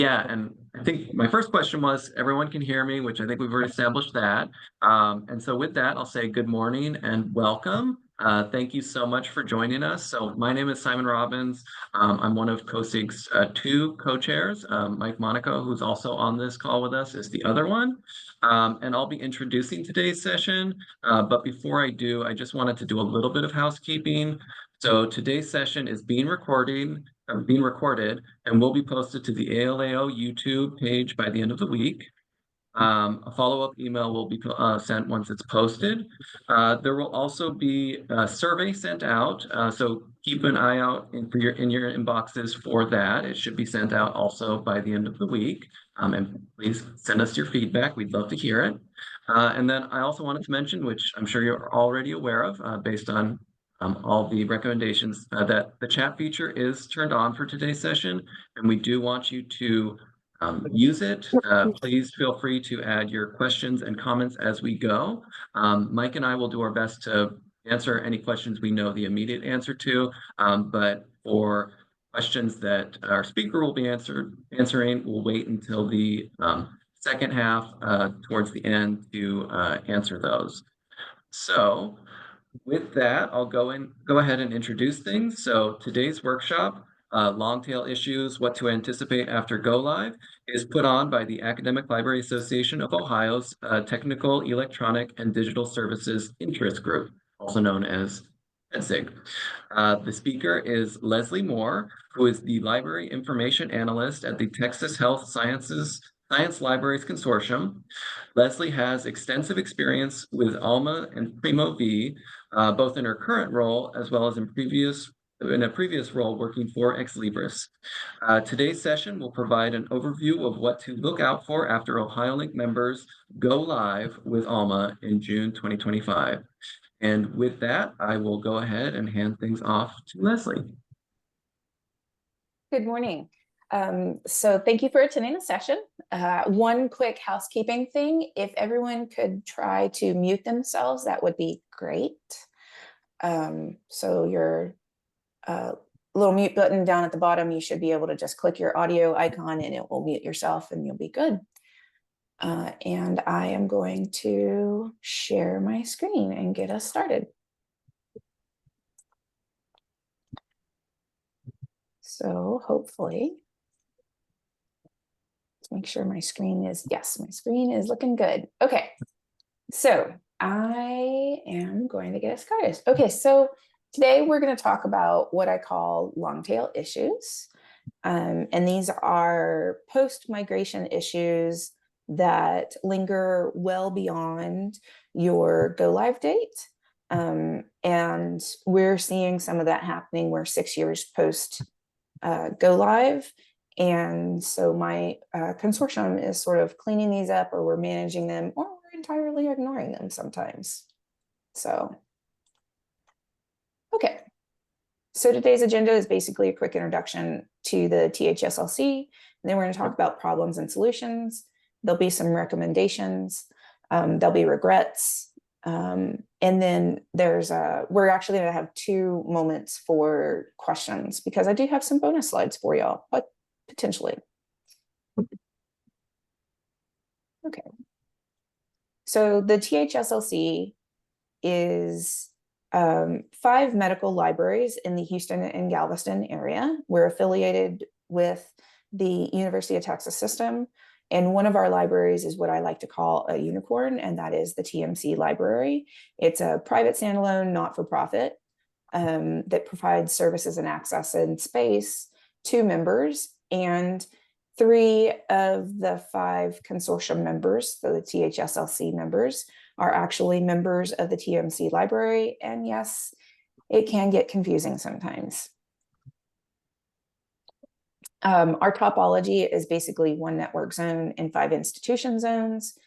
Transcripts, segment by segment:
Yeah, and I think my first question was, everyone can hear me, which I think we've already established that. And so with that, I'll say good morning and welcome. Thank you so much for joining us. So my name is Simon Robbins. I'm one of COSIG's two co-chairs. Mike Monaco, who's also on this call with us, is the other one. And I'll be introducing today's session. But before I do, I just wanted to do a little bit of housekeeping. So today's session is being recorded and will be posted to the ALAO YouTube page by the end of the week. A follow-up email will be sent once it's posted. There will also be a survey sent out, so keep an eye out in your inboxes for that. It should be sent out also by the end of the week. And please send us your feedback. We'd love to hear it. And then I also wanted to mention, which I'm sure you're already aware of, based on all the recommendations, that the chat feature is turned on for today's session, and we do want you to use it. Please feel free to add your questions and comments as we go. Mike and I will do our best to answer any questions we know the immediate answer to, but for questions that our speaker will be answering, we'll wait until the second half towards the end to answer those. So with that, I'll go ahead and introduce things. So today's workshop, Longtail Issues, What to Anticipate After Go Live, is put on by the Academic Library Association of Ohio's Technical, Electronic, and Digital Services Interest Group, also known as TEDSIG. The speaker is Lesli M, who is the Library Information Analyst at the Texas Health Science Libraries Consortium. Lesli has extensive experience with Alma and Primo VE, both in her current role as well as in a previous role working for Ex Libris. Today's session will provide an overview of what to look out for after OhioLINK members go live with Alma in June 2025. And with that, I will go ahead and hand things off to Lesli. Good morning. So thank you for attending the session. One quick housekeeping thing, if everyone could try to mute themselves, that would be great. So your little mute button down at the bottom, you should be able to just click your audio icon and it will mute yourself and you'll be good. And I am going to share my screen and get us started. So hopefully, let's make sure my screen is, yes, my screen is looking good. Okay, so I am going to get us started. Okay, so today we're going to talk about what I call long-tail issues. And these are post-migration issues that linger well beyond your go-live date. And we're seeing some of that happening. We're 6 years post go live. And so my consortium is sort of cleaning these up, or we're managing them, or we're entirely ignoring them sometimes. So, okay. So today's agenda is basically a quick introduction to the THSLC. And then we're going to talk about problems and solutions. There'll be some recommendations. There'll be regrets. And then we're actually going to have 2 moments for questions, because I do have some bonus slides for y'all, but potentially. Okay. So the THSLC is 5 medical libraries in the Houston and Galveston area. We're affiliated with the University of Texas system. And one of our libraries is what I like to call a unicorn, and that is the TMC Library. It's a private standalone, not-for-profit that provides services and access and space to members. And 3 of the 5 consortium members, so the THSLC members, are actually members of the TMC Library. And yes, it can get confusing sometimes. Our topology is basically 1 network zone and 5 institution zones,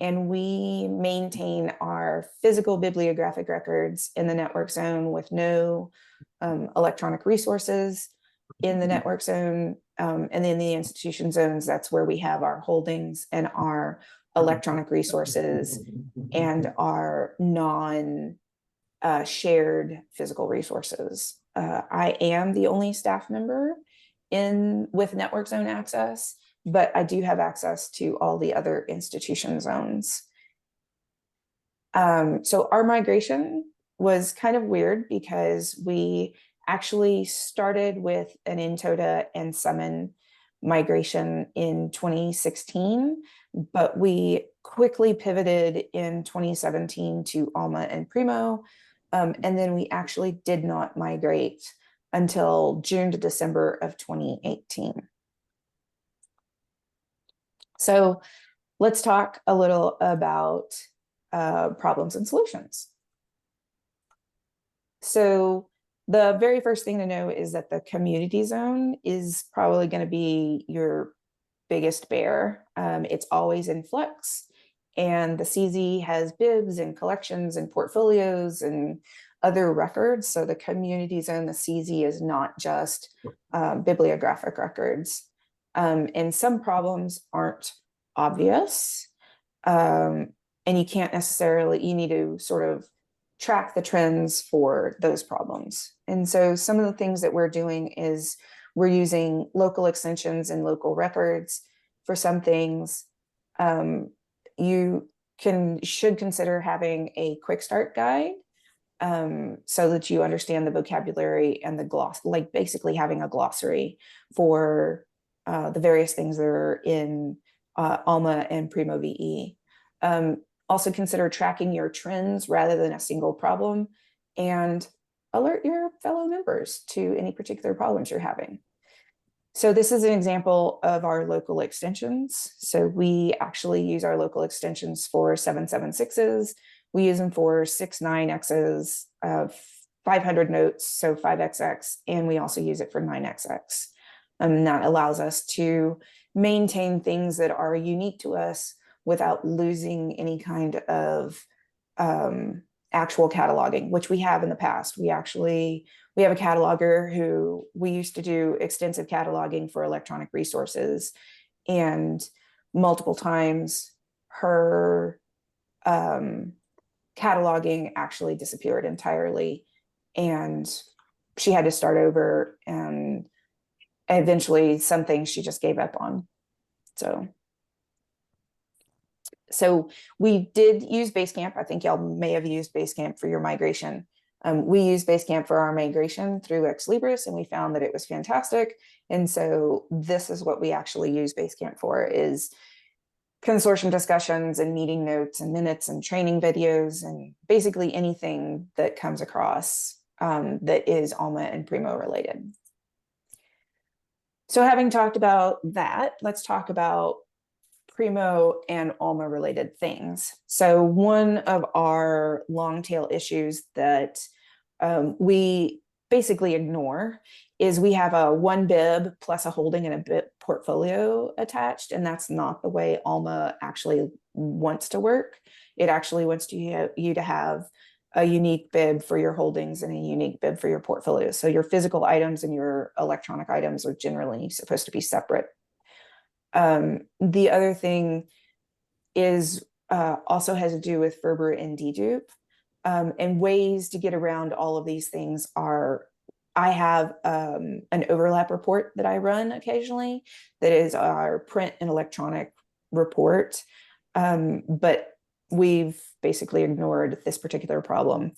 and we maintain our physical bibliographic records in the network zone with no electronic resources in the network zone, and then the institution zones, that's where we have our holdings and our electronic resources and our non-shared physical resources. I am the only staff member with network zone access, but I do have access to all the other institution zones. So our migration was kind of weird because we actually started with an Intoda and Summon migration in 2016, but we quickly pivoted in 2017 to Alma and Primo. And then we actually did not migrate until June to December of 2018. So let's talk a little about problems and solutions. So the very first thing to know is that the community zone is probably going to be your biggest bear. It's always in flux, and the CZ has bibs and collections and portfolios and other records. So the community zone, the CZ, is not just bibliographic records. And some problems aren't obvious. And you can't necessarily, you need to sort of track the trends for those problems. And so some of the things that we're doing is we're using local extensions and local records for some things. You should consider having a quick start guide so that you understand the vocabulary and the gloss, like basically having a glossary for the various things that are in Alma and Primo VE. Also consider tracking your trends rather than a single problem, and alert your fellow members to any particular problems you're having. So this is an example of our local extensions. So we actually use our local extensions for 776s. We use them for 69x's, 500 notes, so 5xx, and we also use it for 9xx. And that allows us to maintain things that are unique to us without losing any kind of actual cataloging, which we have in the past. We have a cataloger who we used to do extensive cataloging for electronic resources, and multiple times her cataloging actually disappeared entirely, and she had to start over, and eventually some things she just gave up on. So we did use Basecamp. I think y'all may have used Basecamp for your migration. We used Basecamp for our migration through Ex Libris, and we found that it was fantastic. And so this is what we actually use Basecamp for, is consortium discussions and meeting notes and minutes and training videos and basically anything that comes across that is Alma and Primo related. So having talked about that, let's talk about Primo and Alma related things. So one of our long tail issues that we basically ignore is we have a one bib plus a holding and a bib portfolio attached, and that's not the way Alma actually wants to work. It actually wants you to have a unique bib for your holdings and a unique bib for your portfolio. So your physical items and your electronic items are generally supposed to be separate. The other thing is also has to do with Ferber and dedupe, and ways to get around all of these things are, I have an overlap report that I run occasionally that is our print and electronic report, but we've basically ignored this particular problem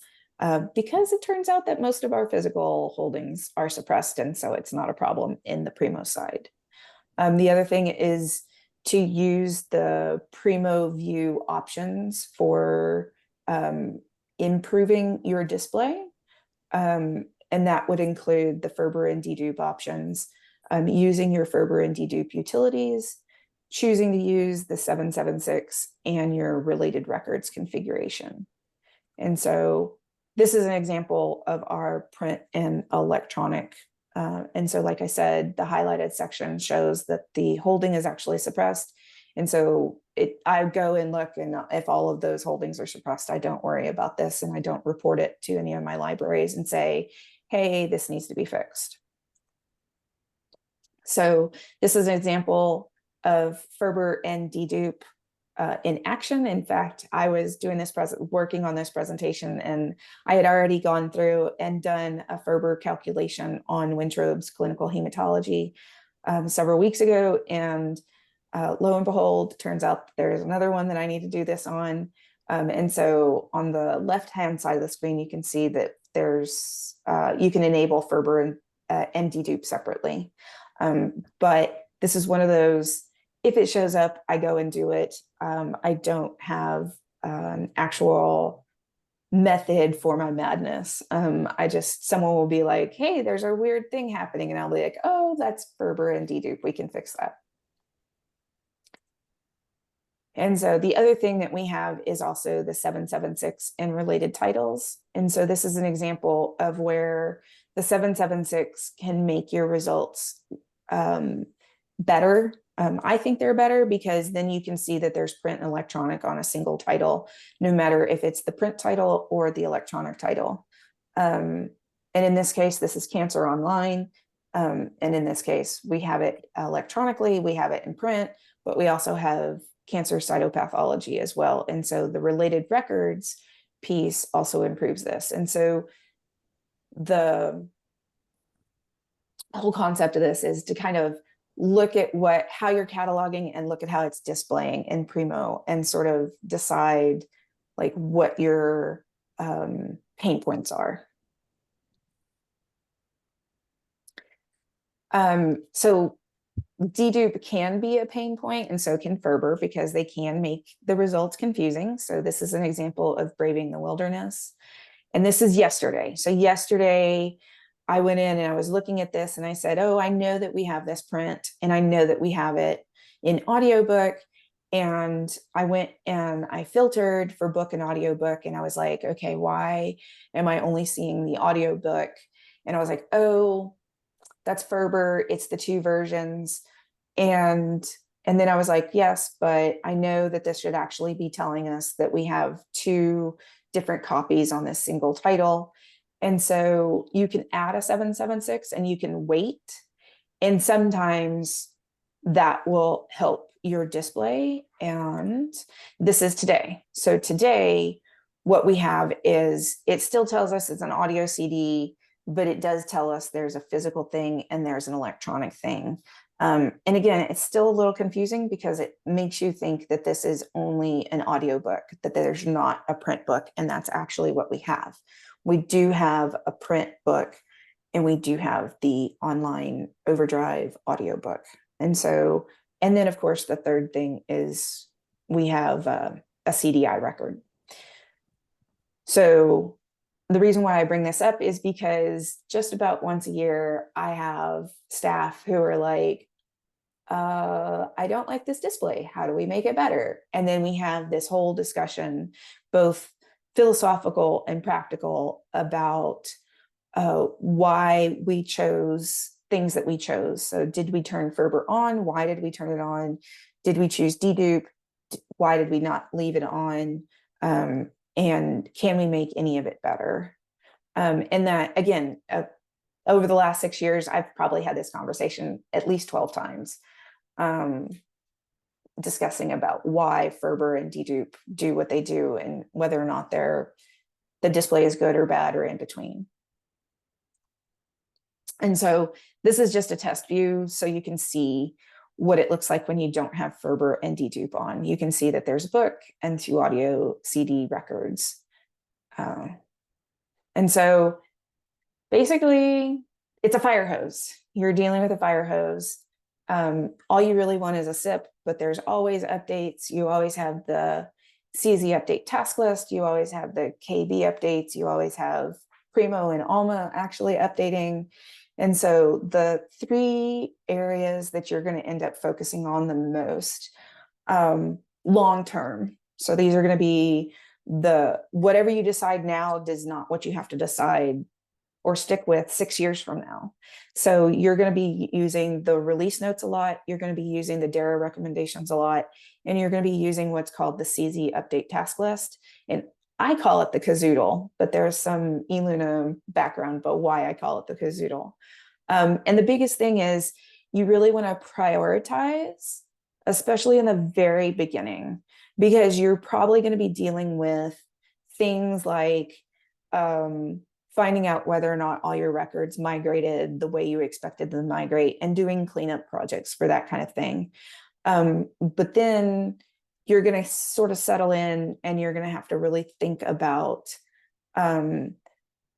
because it turns out that most of our physical holdings are suppressed, and so it's not a problem in the Primo side. The other thing is to use the Primo view options for improving your display. And that would include the Ferber and dedupe options, using your Ferber and dedupe utilities, choosing to use the 776 and your related records configuration. And so this is an example of our print and electronic. And so, like I said, the highlighted section shows that the holding is actually suppressed. And so I go and look, and if all of those holdings are suppressed, I don't worry about this, and I don't report it to any of my libraries and say, hey, this needs to be fixed. So this is an example of Ferber and dedupe in action. In fact, I was doing this working on this presentation, and I had already gone through and done a Ferber calculation on Wintrobe's clinical hematology. several weeks ago, and lo and behold, turns out there's another one that I need to do this on. And so on the left-hand side of the screen, you can see that there's, you can enable Ferber and dedupe separately. But this is one of those, if it shows up, I go and do it. I don't have an actual method for my madness. Someone will be like, hey, there's a weird thing happening. And I'll be like, oh, that's Ferber and dedupe. We can fix that. And so the other thing that we have is also the 776 and related titles. And so this is an example of where the 776 can make your results better. I think they're better because then you can see that there's print and electronic on a single title, no matter if it's the print title or the electronic title. And in this case, this is Cancer Online. And in this case, we have it electronically, we have it in print, but we also have cancer cytopathology as well. And so the related records piece also improves this. And so the whole concept of this is to kind of look at how you're cataloging and look at how it's displaying in Primo and sort of decide like what your pain points are. So dedupe can be a pain point, and so can Ferber, because they can make the results confusing. So this is an example of braving the wilderness. And this is yesterday. So yesterday I went in and I was looking at this and I said, oh, I know that we have this print and I know that we have it in audiobook. And I went and I filtered for book and audiobook. And I was like, okay, why am I only seeing the audiobook? And I was like, oh, that's Ferber. It's the two versions. And then I was like, yes, but I know that this should actually be telling us that we have two different copies on this single title. And so you can add a 776 and you can wait. And sometimes that will help your display. And this is today. So today, what we have is, it still tells us it's an audio CD, but it does tell us there's a physical thing and there's an electronic thing. And again, it's still a little confusing because it makes you think that this is only an audiobook, that there's not a print book, and that's actually what we have. We do have a print book, and we do have the online Overdrive audiobook. And so, and then of course, the third thing is we have a CDI record. So the reason why I bring this up is because just about once a year, I have staff who are like, I don't like this display. How do we make it better? And then we have this whole discussion, both philosophical and practical, about why we chose things that we chose. So did we turn Ferber on? Why did we turn it on? Did we choose dedupe? Why did we not leave it on? And can we make any of it better? And that, again, over the last 6 years, I've probably had this conversation at least 12 times, discussing about why Ferber and dedupe do what they do and whether or not the display is good or bad or in between. And so this is just a test view, so you can see what it looks like when you don't have Ferber and dedupe on. You can see that there's a book and 2 audio CD records. And so basically, it's a fire hose. You're dealing with a fire hose. All you really want is a SIP, but there's always updates. You always have the CZ update task list. You always have the KB updates. You always have Primo and Alma actually updating. And so the 3 areas that you're going to end up focusing on the most long term. So these are going to be whatever you decide now does not what you have to decide or stick with 6 years from now. So you're going to be using the release notes a lot. You're going to be using the DARA recommendations a lot. And you're going to be using what's called the CZ update task list. And I call it the Kazoodle, but there's some eLuna background about why I call it the Kazoodle. And the biggest thing is you really want to prioritize, especially in the very beginning, because you're probably going to be dealing with things like finding out whether or not all your records migrated the way you expected them to migrate, and doing cleanup projects for that kind of thing. But then you're going to sort of settle in, and you're going to have to really think about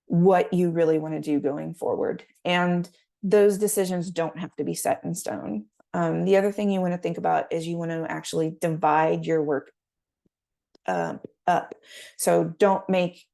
what you really want to do going forward. And those decisions don't have to be set in stone. The other thing you want to think about is you want to actually divide your work up. So don't make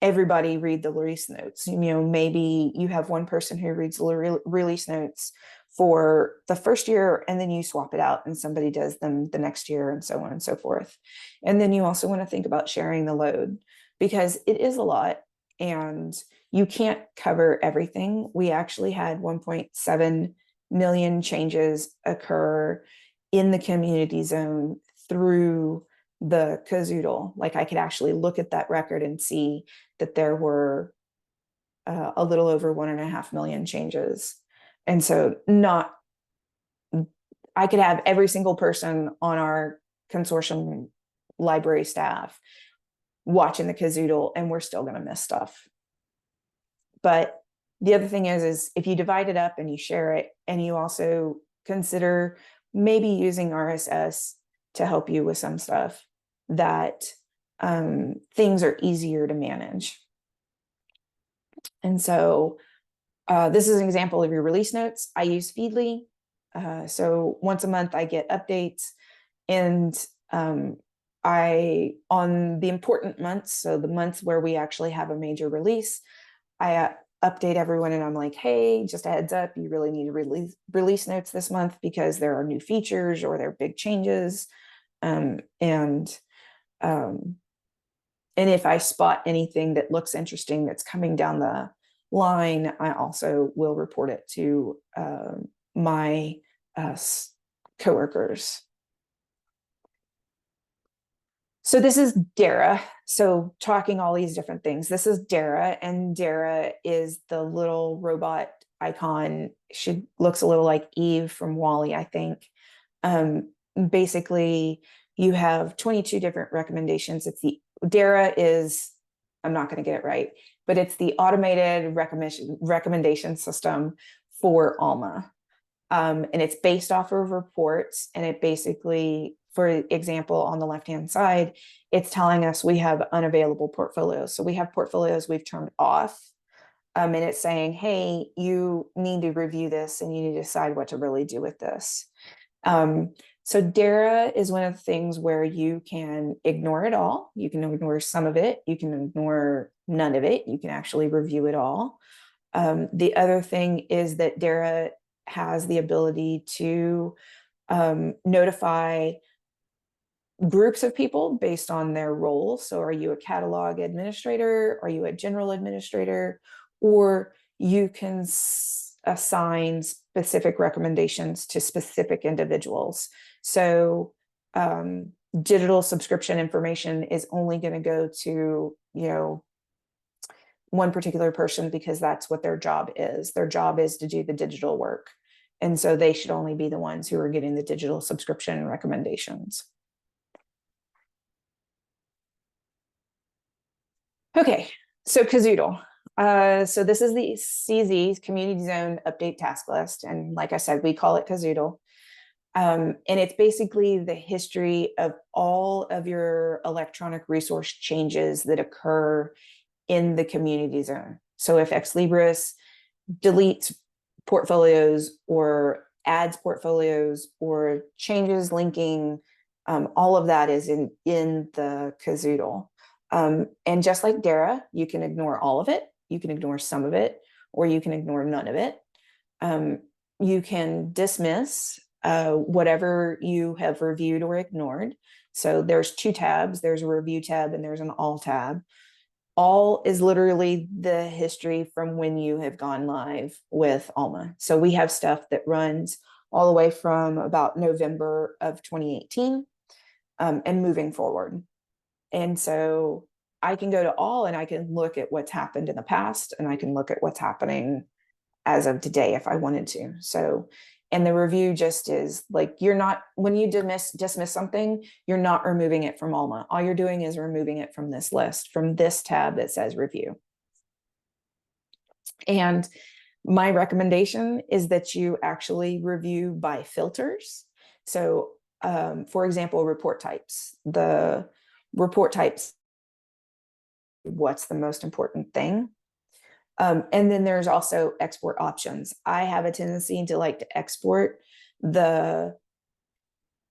everybody read the release notes. Maybe you have one person who reads the release notes for the first year, and then you swap it out and somebody does them the next year, and so on and so forth. And then you also want to think about sharing the load, because it is a lot and you can't cover everything. We actually had 1.7 million changes occur in the community zone through the Kazoodle. Like, I could actually look at that record and see that there were a little over 1.5 million changes. And so I could have every single person on our consortium library staff watching the Kazoodle, and we're still going to miss stuff. But the other thing is if you divide it up and you share it, and you also consider maybe using RSS to help you with some stuff, that things are easier to manage. And so this is an example of your release notes. I use Feedly. So once a month I get updates, and on the important months, so the months where we actually have a major release, I update everyone and I'm like, hey, just a heads up, you really need to release notes this month because there are new features or there are big changes. And if I spot anything that looks interesting that's coming down the line, I also will report it to my coworkers. So this is Dara. So talking all these different things. This is Dara, and Dara is the little robot icon. She looks a little like Eve from WALL-E, I think. Basically, you have 22 different recommendations. Dara is, I'm not going to get it right, but it's the automated recommendation system for Alma. And it's based off of reports, and it basically, for example, on the left-hand side, it's telling us we have unavailable portfolios. So we have portfolios we've turned off, and it's saying, hey, you need to review this and you need to decide what to really do with this. So Dara is one of the things where you can ignore it all. You can ignore some of it. You can ignore none of it. You can actually review it all. The other thing is that Dara has the ability to notify groups of people based on their role. So are you a catalog administrator? Are you a general administrator? Or you can assign specific recommendations to specific individuals. So digital subscription information is only going to go to, one particular person because that's what their job is. Their job is to do the digital work. And so they should only be the ones who are getting the digital subscription recommendations. Okay, so Kazoodle. So this is the CZ, Community Zone Update Task List. And like I said, we call it Kazoodle. And it's basically the history of all of your electronic resource changes that occur in the community zone. So if Ex Libris deletes portfolios or adds portfolios or changes linking, all of that is in the Kazoodle. And just like Dara, you can ignore all of it, you can ignore some of it, or you can ignore none of it. You can dismiss whatever you have reviewed or ignored. So there's two tabs, there's a review tab and there's an all tab. All is literally the history from when you have gone live with Alma. So we have stuff that runs all the way from about November of 2018 and moving forward. And so I can go to all and I can look at what's happened in the past, and I can look at what's happening as of today if I wanted to. So, and the review just is like, you're not, when you dismiss something, you're not removing it from Alma. All you're doing is removing it from this list, from this tab that says review. And my recommendation is that you actually review by filters. So, for example, report types. The report types, what's the most important thing? And then there's also export options. I have a tendency to like to export the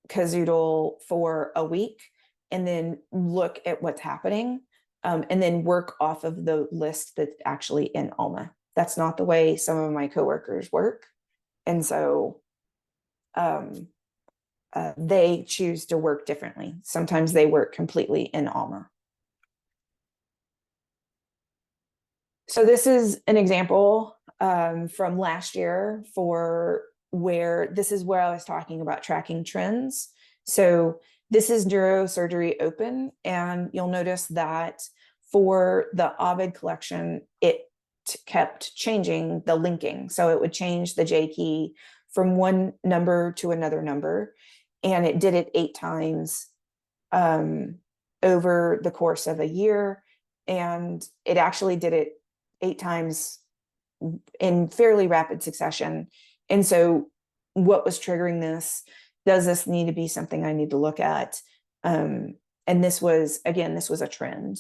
Kazoodle for a week and then look at what's happening, and then work off of the list that's actually in Alma. That's not the way some of my coworkers work. And so they choose to work differently. Sometimes they work completely in Alma. So this is an example from last year for where this is where I was talking about tracking trends. So this is neurosurgery open, and you'll notice that for the Ovid collection, it kept changing the linking. So it would change the J key from one number to another number, and it did it 8 times over the course of a year. And it actually did it 8 times in fairly rapid succession. And so what was triggering this? Does this need to be something I need to look at? And this was, again, this was a trend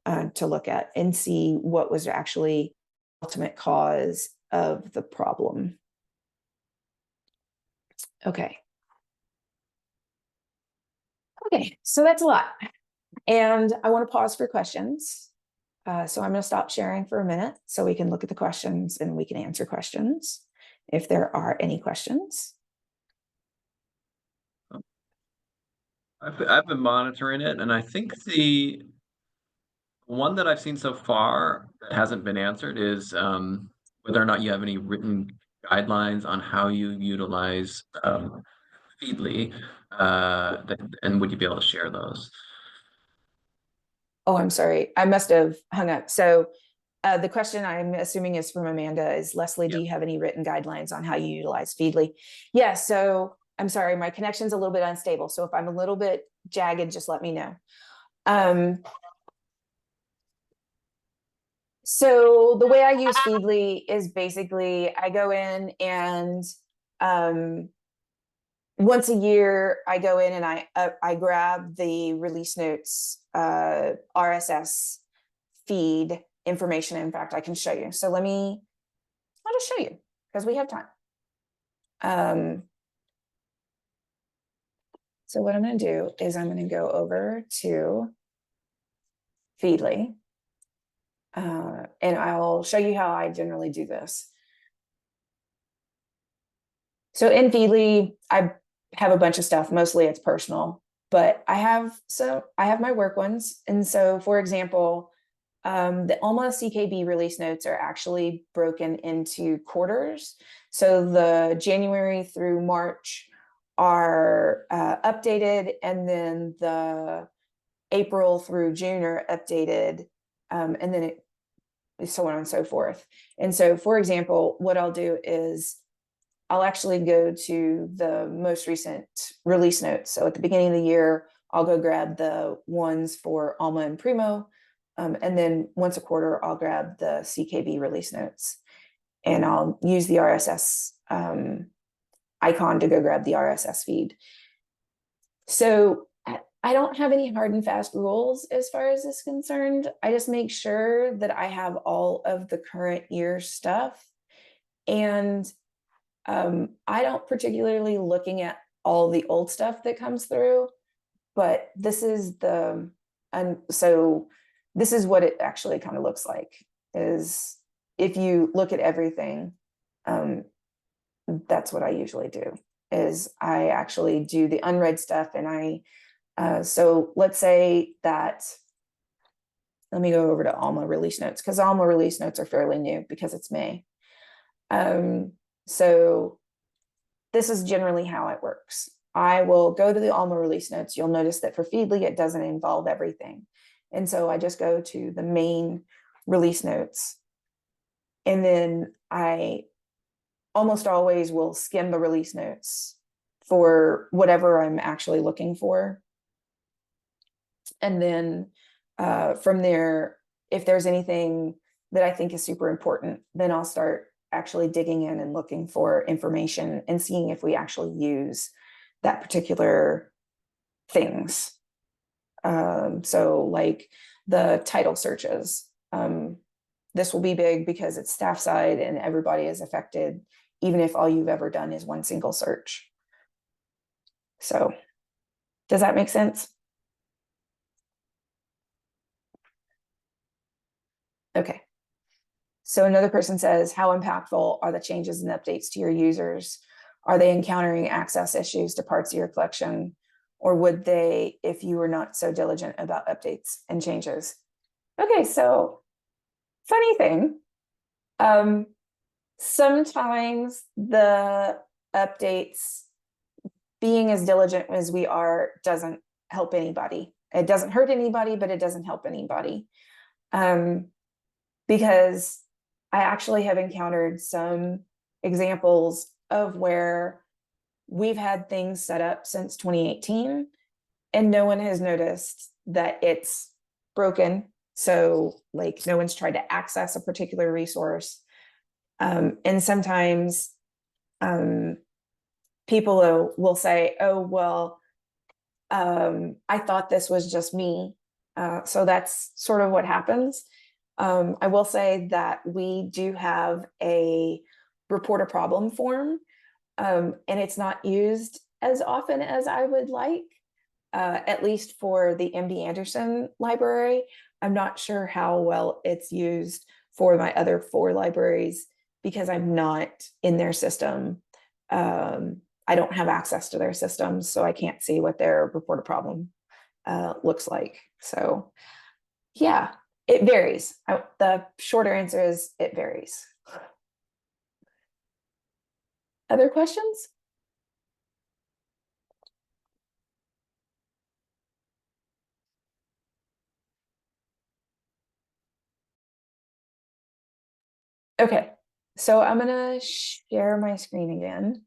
to look at and see what was actually the ultimate cause of the problem. Okay. Okay, so that's a lot. And I want to pause for questions. So I'm going to stop sharing for a minute so we can look at the questions and we can answer questions if there are any questions. I've been monitoring it, and I think the one that I've seen so far that hasn't been answered is whether or not you have any written guidelines on how you utilize Feedly, and would you be able to share those? Oh, I'm sorry. I must have hung up. So the question I'm assuming is from Amanda is, Leslie, do you have any written guidelines on how you utilize Feedly? Yeah, so I'm sorry, my connection's a little bit unstable. So if I'm a little bit jagged, just let me know. So the way I use Feedly is basically I go in and once a year I go in and I grab the release notes RSS feed information. In fact, I can show you. So I'll just show you because we have time. So what I'm going to do is I'm going to go over to Feedly, and I'll show you how I generally do this. So in Feedly, I have a bunch of stuff. Mostly it's personal, but I have my work ones. And so, for example, the Alma CKB release notes are actually broken into quarters. So the January through March are updated, and then the April through June are updated, and then it so on and so forth. And so, for example, what I'll do is I'll actually go to the most recent release notes. So at the beginning of the year, I'll go grab the ones for Alma and Primo. And then once a quarter, I'll grab the CKB release notes. And I'll use the RSS icon to go grab the RSS feed. So I don't have any hard and fast rules as far as this is concerned. I just make sure that I have all of the current year stuff. And I don't particularly looking at all the old stuff that comes through, but this is so this is what it actually kind of looks like. Is if you look at everything, that's what I usually do. Is I actually do the unread stuff, and so let's say that. Let me go over to Alma release notes, because Alma release notes are fairly new because it's May. So this is generally how it works. I will go to the Alma release notes. You'll notice that for Feedly, it doesn't involve everything. And so I just go to the main release notes. And then I almost always will skim the release notes for whatever I'm actually looking for. And then from there, if there's anything that I think is super important, then I'll start actually digging in and looking for information and seeing if we actually use that particular things. So like the title searches, this will be big because it's staff side and everybody is affected, even if all you've ever done is one single search. So does that make sense? Okay. So another person says, how impactful are the changes and updates to your users? Are they encountering access issues to parts of your collection? Or would they if you were not so diligent about updates and changes? Okay, so funny thing. Sometimes the updates, being as diligent as we are, doesn't help anybody. It doesn't hurt anybody, but it doesn't help anybody. Because I actually have encountered some examples of where we've had things set up since 2018 and no one has noticed that it's broken. So like no one's tried to access a particular resource. And sometimes people will say, oh, well, I thought this was just me. So that's sort of what happens. I will say that we do have a report a problem form, and it's not used as often as I would like, at least for the MD Anderson library. I'm not sure how well it's used for my other 4 libraries because I'm not in their system. I don't have access to their systems, so I can't see what their report a problem looks like. So yeah, it varies. The shorter answer is it varies. Other questions? Okay, so I'm gonna share my screen again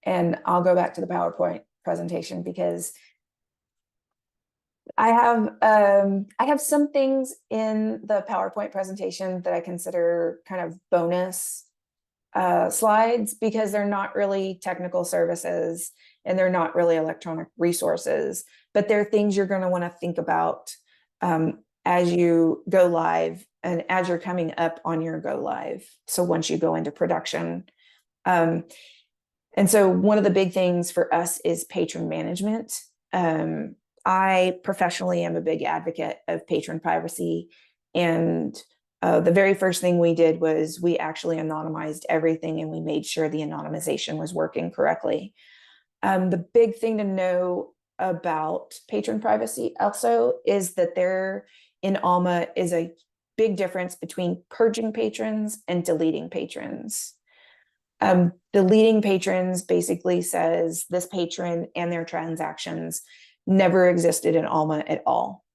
and I'll go back to the PowerPoint presentation because I have some things in the PowerPoint presentation that I consider kind of bonus slides because they're not really technical services and they're not really electronic resources, but they're things you're going to want to think about as you go live and as you're coming up on your go live. So once you go into production. And so one of the big things for us is patron management. I professionally am a big advocate of patron privacy. And the very first thing we did was we actually anonymized everything and we made sure the anonymization was working correctly. The big thing to know about patron privacy also is that there in Alma is a big difference between purging patrons and deleting patrons. Deleting patrons basically says this patron and their transactions never existed in Alma at all.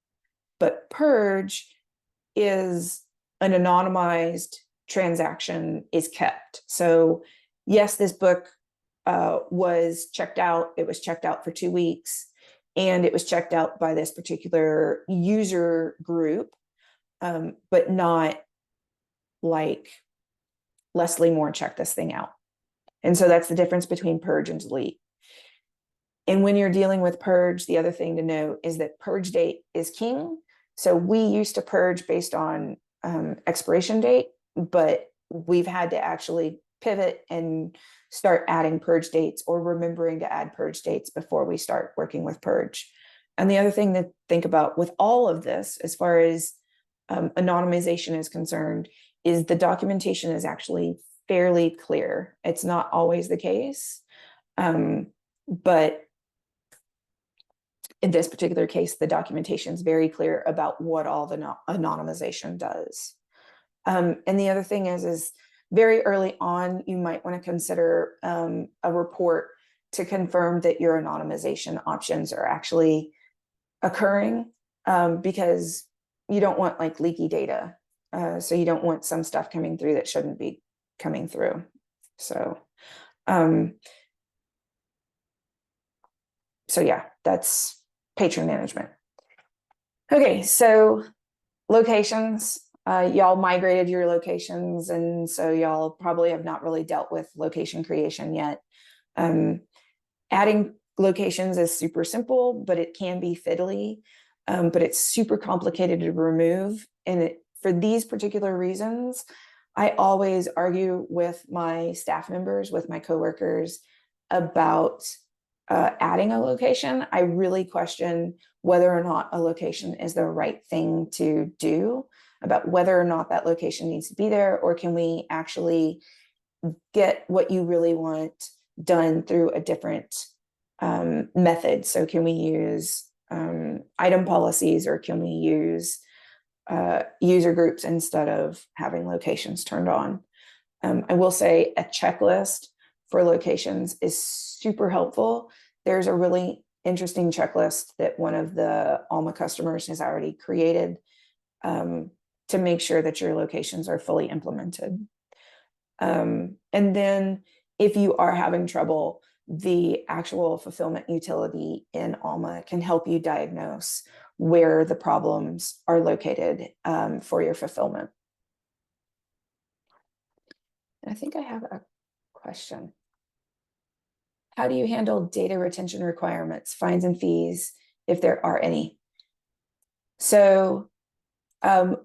But purge is an anonymized transaction is kept. So yes, this book was checked out. It was checked out for 2 weeks and it was checked out by this particular user group, but not like Lesli Moore checked this thing out. And so that's the difference between purge and delete. And when you're dealing with purge, the other thing to know is that purge date is king. So we used to purge based on expiration date, but we've had to actually pivot and start adding purge dates or remembering to add purge dates before we start working with purge. And the other thing to think about with all of this, as far as anonymization is concerned, is the documentation is actually fairly clear. It's not always the case, but in this particular case, the documentation is very clear about what all the anonymization does. And the other thing is very early on, you might want to consider a report to confirm that your anonymization options are actually occurring, because you don't want like leaky data. So you don't want some stuff coming through that shouldn't be coming through. So, yeah, that's patron management. Okay, so locations. y'all migrated your locations, and so y'all probably have not really dealt with location creation yet. Adding locations is super simple, but it can be fiddly, but it's super complicated to remove. And for these particular reasons, I always argue with my staff members, with my coworkers, about adding a location. I really question whether or not a location is the right thing to do, about whether or not that location needs to be there, or can we actually get what you really want done through a different method. So can we use item policies, or can we use user groups instead of having locations turned on? I will say a checklist for locations is super helpful. There's a really interesting checklist that one of the Alma customers has already created to make sure that your locations are fully implemented. And then if you are having trouble, the actual fulfillment utility in Alma can help you diagnose where the problems are located for your fulfillment. I think I have a question. How do you handle data retention requirements, fines and fees, if there are any? So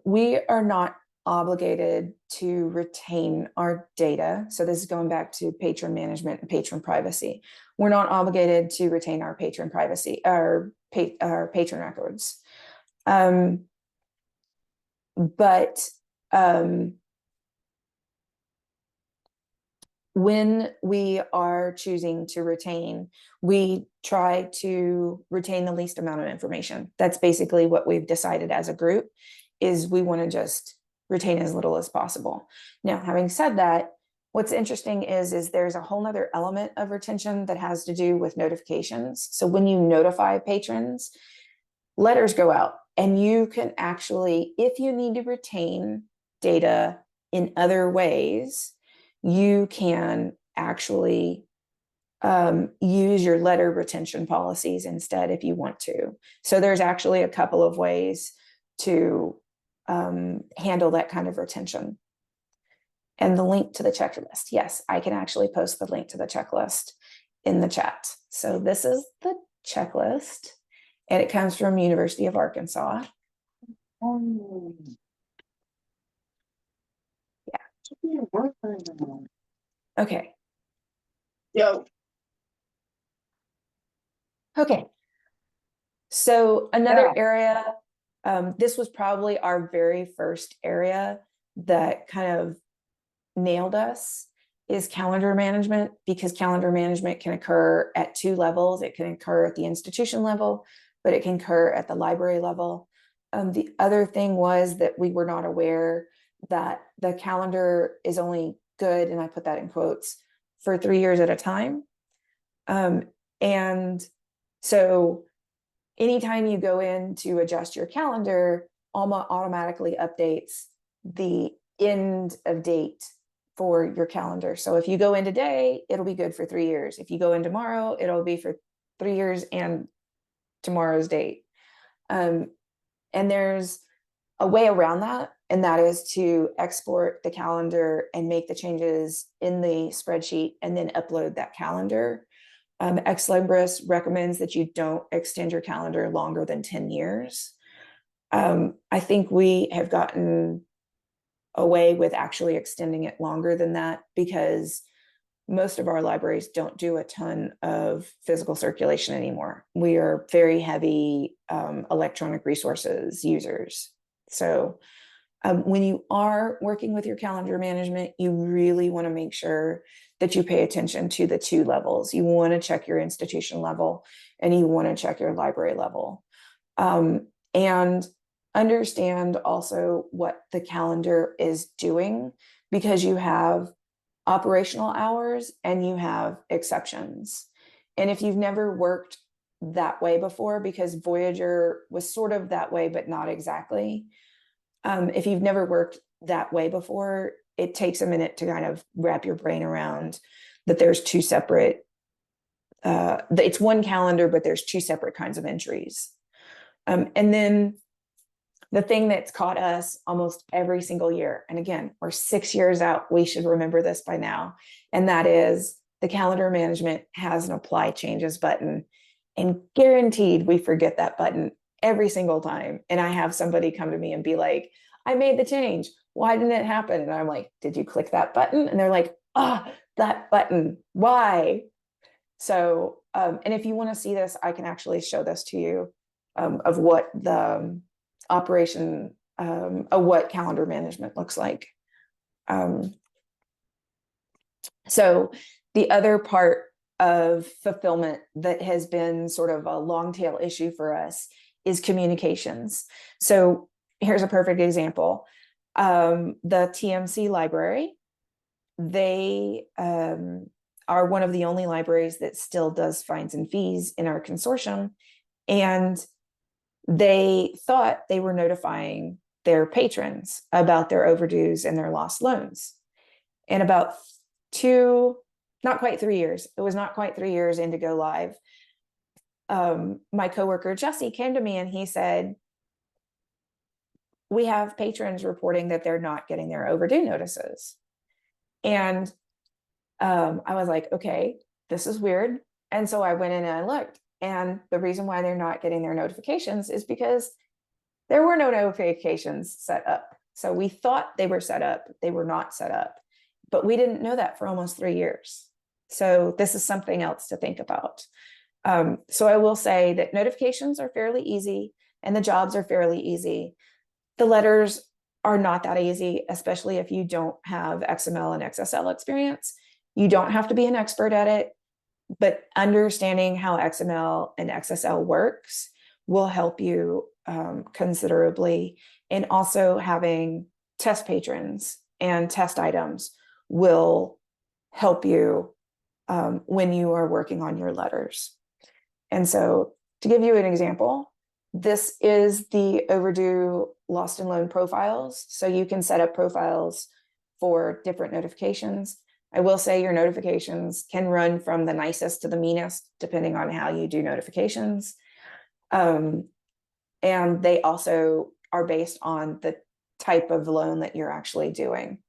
we are not obligated to retain our data. So this is going back to patron management and patron privacy. We're not obligated to retain our patron privacy, our patron records. When we are choosing to retain, we try to retain the least amount of information. That's basically what we've decided as a group, is we want to just retain as little as possible. Now, having said that, what's interesting is there's a whole nother element of retention that has to do with notifications. So when you notify patrons, letters go out, and you can actually, if you need to retain data in other ways, you can actually use your letter retention policies instead if you want to. So there's actually a couple of ways to handle that kind of retention. And the link to the checklist, yes, I can actually post the link to the checklist in the chat. So this is the checklist, and it comes from University of Arkansas. Yeah. Okay. Yo. Okay. So another area, this was probably our very first area that kind of nailed us, is calendar management, because calendar management can occur at two levels. It can occur at the institution level, but it can occur at the library level. The other thing was that we were not aware that the calendar is only good, and I put that in quotes, for 3 years at a time. And so anytime you go in to adjust your calendar, Alma automatically updates the end of date for your calendar. So if you go in today, it'll be good for 3 years. If you go in tomorrow, it'll be for 3 years and tomorrow's date. And there's a way around that, and that is to export the calendar and make the changes in the spreadsheet and then upload that calendar. Ex Libris recommends that you don't extend your calendar longer than 10 years. I think we have gotten away with actually extending it longer than that, because most of our libraries don't do a ton of physical circulation anymore. We are very heavy electronic resources users. So when you are working with your calendar management, you really want to make sure that you pay attention to the two levels. You want to check your institution level, and you want to check your library level. And understand also what the calendar is doing, because you have operational hours and you have exceptions. And if you've never worked that way before, because Voyager was sort of that way, but not exactly. If you've never worked that way before, it takes a minute to kind of wrap your brain around that there's two separate, it's one calendar, but there's two separate kinds of entries. And then the thing that's caught us almost every single year, and again, we're 6 years out, we should remember this by now, and that is the calendar management has an apply changes button, and guaranteed we forget that button every single time. And I have somebody come to me and be like, I made the change. Why didn't it happen? And I'm like, did you click that button? And they're like, that button, why? So, and if you want to see this, I can actually show this to you, of what the operation, of what calendar management looks like. So the other part of fulfillment that has been sort of a long tail issue for us is communications. So here's a perfect example. The TMC Library, they are one of the only libraries that still does fines and fees in our consortium. And they thought they were notifying their patrons about their overdues and their lost loans. And about not quite 3 years, it was not quite 3 years into go live, my coworker Jesse came to me and he said, we have patrons reporting that they're not getting their overdue notices. And I was like, okay, this is weird. And so I went in and I looked, and the reason why they're not getting their notifications is because there were no notifications set up. So we thought they were set up, they were not set up, but we didn't know that for almost 3 years. So this is something else to think about. So I will say that notifications are fairly easy and the jobs are fairly easy. The letters are not that easy, especially if you don't have XML and XSL experience. You don't have to be an expert at it, but understanding how XML and XSL works will help you considerably. And also having test patrons and test items will help you when you are working on your letters. And so to give you an example, this is the overdue lost and loan profiles. So you can set up profiles for different notifications. I will say your notifications can run from the nicest to the meanest, depending on how you do notifications. And they also are based on the type of loan that you're actually doing.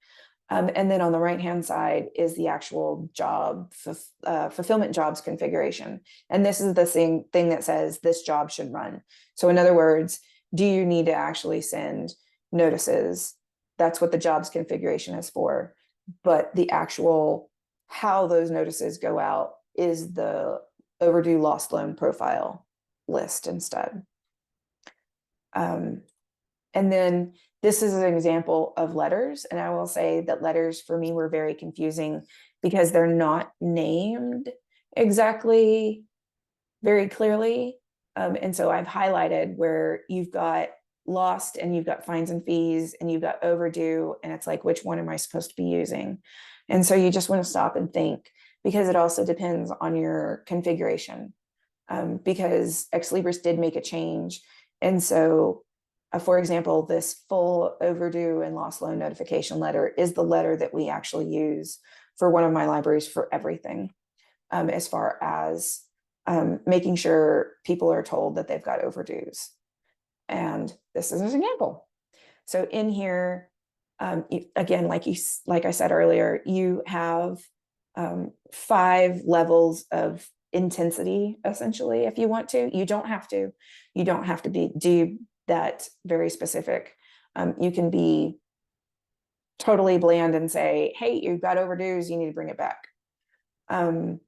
And then on the right-hand side is the actual job fulfillment jobs configuration. And this is the thing that says this job should run. So in other words, do you need to actually send notices? That's what the jobs configuration is for. But the actual how those notices go out is the overdue lost loan profile list instead. And then this is an example of letters. And I will say that letters for me were very confusing because they're not named exactly very clearly. And so I've highlighted where you've got lost and you've got fines and fees and you've got overdue. And it's like, which one am I supposed to be using? And so you just want to stop and think, because it also depends on your configuration. Because Ex Libris did make a change. And so for example, this full overdue and lost loan notification letter is the letter that we actually use for one of my libraries for everything, as far as making sure people are told that they've got overdues. And this is an example. So in here, again, like I said earlier, you have 5 levels of intensity, essentially, if you want to. You don't have to do that very specific. You can be totally bland and say, hey, you've got overdues, you need to bring it back. And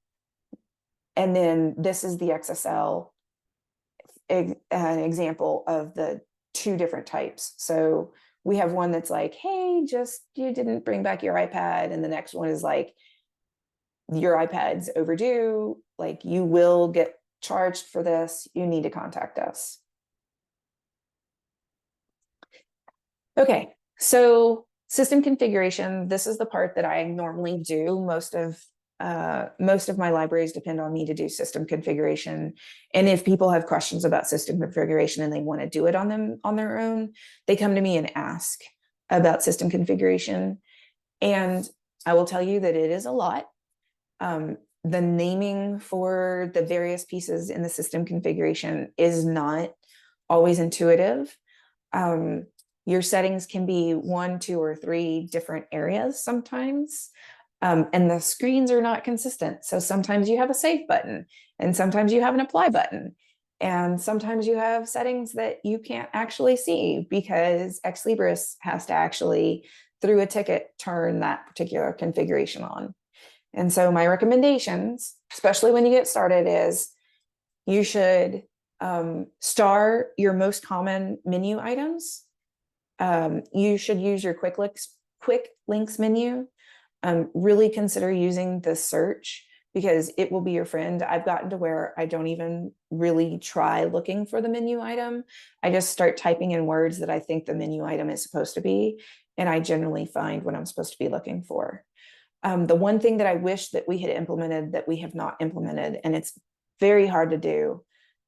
then this is the XSL an example of the 2 different types. So we have one that's like, hey, you didn't bring back your iPad. And the next one is like, your iPad's overdue, like you will get charged for this, you need to contact us. Okay, so system configuration, this is the part that I normally do. Most of my libraries depend on me to do system configuration. And if people have questions about system configuration and they want to do it on their own, they come to me and ask about system configuration. And I will tell you that it is a lot. The naming for the various pieces in the system configuration is not always intuitive. Your settings can be 1, 2, or 3 different areas sometimes. And the screens are not consistent. So sometimes you have a save button, and sometimes you have an apply button. And sometimes you have settings that you can't actually see because Ex Libris has to actually, through a ticket, turn that particular configuration on. And so my recommendations, especially when you get started, is you should star your most common menu items. You should use your quick links menu. Really consider using the search because it will be your friend. I've gotten to where I don't even really try looking for the menu item. I just start typing in words that I think the menu item is supposed to be, and I generally find what I'm supposed to be looking for. The one thing that I wish that we had implemented that we have not implemented, and it's very hard to do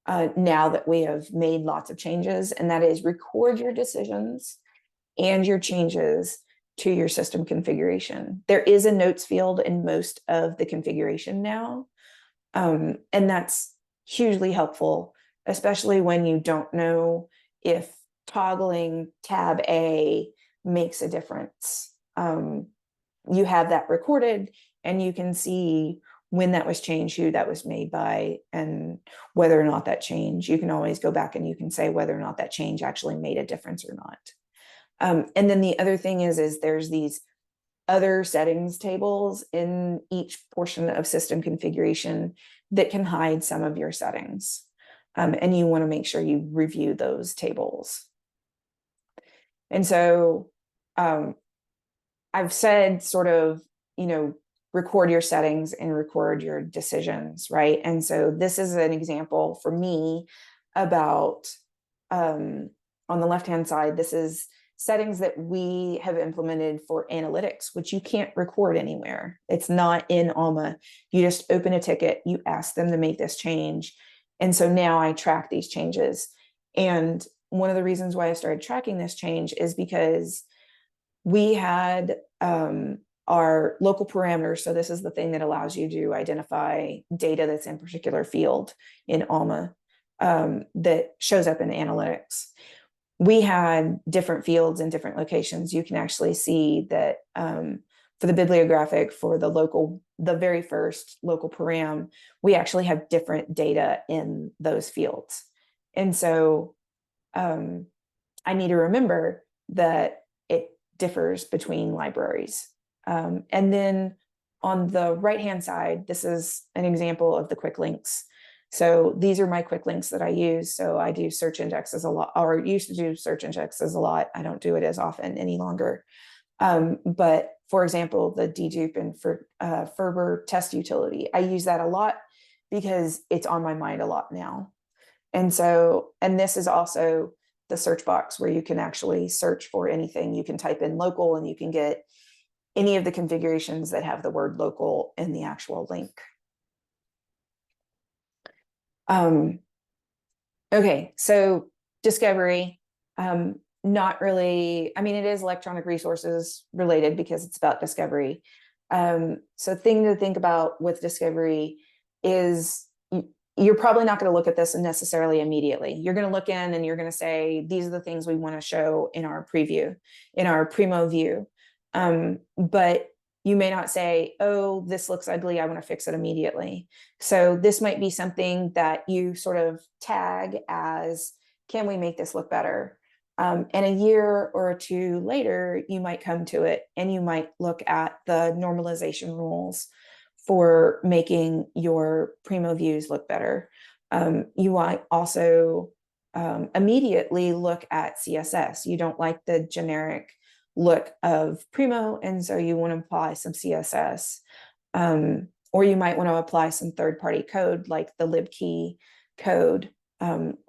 now that we have made lots of changes, and that is record your decisions and your changes to your system configuration. There is a notes field in most of the configuration now, and that's hugely helpful, especially when you don't know if toggling tab A makes a difference. You have that recorded, and you can see when that was changed, who that was made by, and whether or not that change. You can always go back and you can say whether or not that change actually made a difference or not. And then the other thing is there's these other settings tables in each portion of system configuration that can hide some of your settings. And you want to make sure you review those tables. And so I've said sort of, record your settings and record your decisions, right? And so this is an example for me about, on the left-hand side, this is settings that we have implemented for analytics, which you can't record anywhere. It's not in Alma. You just open a ticket, you ask them to make this change. And so now I track these changes. And one of the reasons why I started tracking this change is because we had our local parameters. So this is the thing that allows you to identify data that's in a particular field in Alma that shows up in analytics. We had different fields in different locations. You can actually see that for the bibliographic, for the very first local param, we actually have different data in those fields. And so I need to remember that it differs between libraries. And then on the right-hand side, this is an example of the quick links. So these are my quick links that I use. So I do search indexes a lot, or used to do search indexes a lot. I don't do it as often any longer. But for example, the dedupe and Ferber test utility, I use that a lot because it's on my mind a lot now. And so, and this is also the search box where you can actually search for anything. You can type in local and you can get any of the configurations that have the word local in the actual link. Okay, so discovery, not really, I mean, it is electronic resources related because it's about discovery. So thing to think about with discovery is you're probably not going to look at this necessarily immediately. You're going to look in and you're going to say, these are the things we want to show in our preview, in our Primo view. But you may not say, oh, this looks ugly, I want to fix it immediately. So this might be something that you sort of tag as, can we make this look better? And a year or two later, you might come to it and you might look at the normalization rules for making your Primo views look better. You might also immediately look at CSS. You don't like the generic look of Primo, and so you want to apply some CSS. Or you might want to apply some third-party code like the libkey code.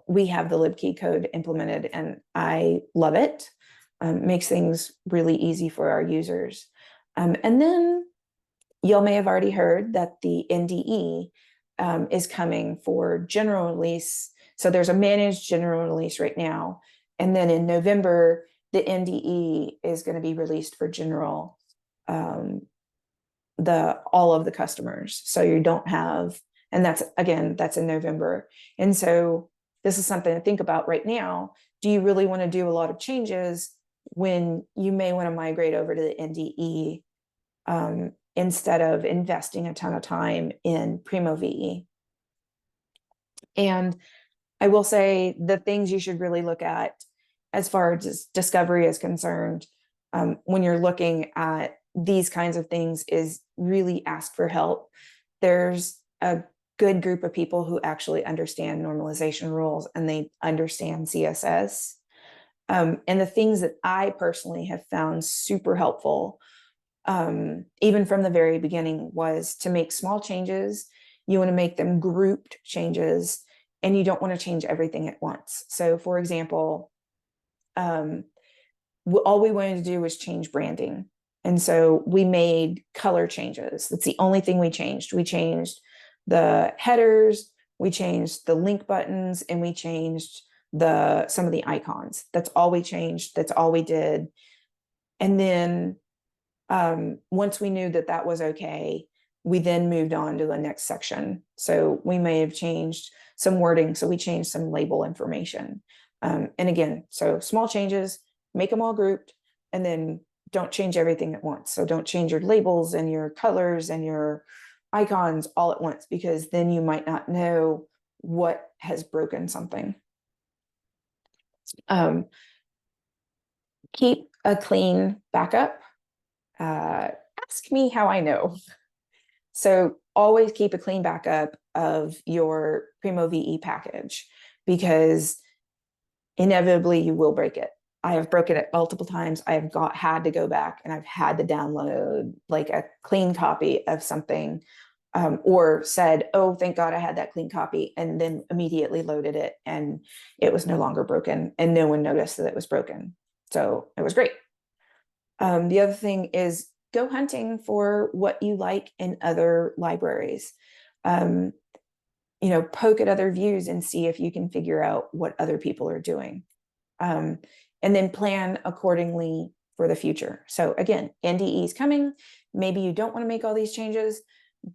We have the libkey code implemented and I love it. Makes things really easy for our users. And then y'all may have already heard that the NDE is coming for general release. So there's a managed general release right now. And then in November, the NDE is going to be released for general, all of the customers. So you don't have, and that's, again, that's in November. And so this is something to think about right now. Do you really want to do a lot of changes when you may want to migrate over to the NDE instead of investing a ton of time in Primo VE? And I will say the things you should really look at as far as discovery is concerned, when you're looking at these kinds of things, is really ask for help. There's a good group of people who actually understand normalization rules and they understand CSS. And the things that I personally have found super helpful, even from the very beginning, was to make small changes. You want to make them grouped changes, and you don't want to change everything at once. So for example, all we wanted to do was change branding. And so we made color changes. That's the only thing we changed. We changed the headers, we changed the link buttons, and we changed some of the icons. That's all we changed. That's all we did. And then once we knew that that was okay, we then moved on to the next section. So we may have changed some wording. So we changed some label information. And again, so small changes, make them all grouped, and then don't change everything at once. So don't change your labels and your colors and your icons all at once, because then you might not know what has broken something. Keep a clean backup. Ask me how I know. So always keep a clean backup of your Primo VE package, because inevitably you will break it. I have broken it multiple times. I have had to go back and I've had to download like a clean copy of something, or said, oh, thank God I had that clean copy, and then immediately loaded it and it was no longer broken and no one noticed that it was broken. So it was great. The other thing is go hunting for what you like in other libraries. Poke at other views and see if you can figure out what other people are doing. And then plan accordingly for the future. So again, NDE is coming. Maybe you don't want to make all these changes,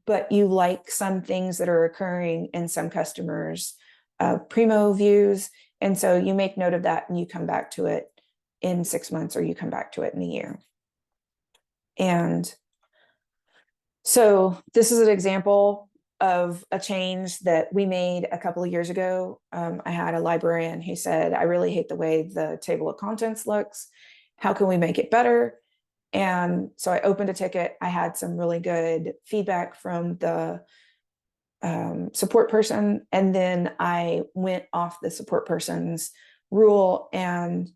but you like some things that are occurring in some customers' Primo views. And so you make note of that and you come back to it in 6 months, or you come back to it in a year. And so this is an example of a change that we made a couple of years ago. I had a librarian who said, I really hate the way the table of contents looks. How can we make it better? And so I opened a ticket. I had some really good feedback from the support person. And then I went off the support person's rule and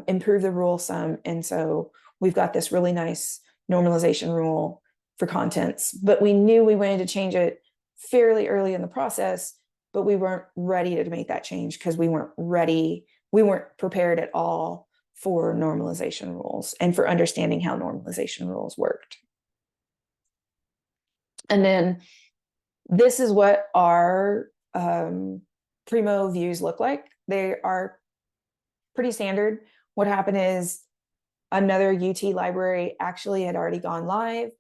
improved the rule some. And so we've got this really nice normalization rule for contents, but we knew we wanted to change it fairly early in the process, but we weren't ready to make that change because we weren't ready. We weren't prepared at all for normalization rules and for understanding how normalization rules worked. And then this is what our Primo views look like. They are pretty standard. What happened is another UT library actually had already gone live.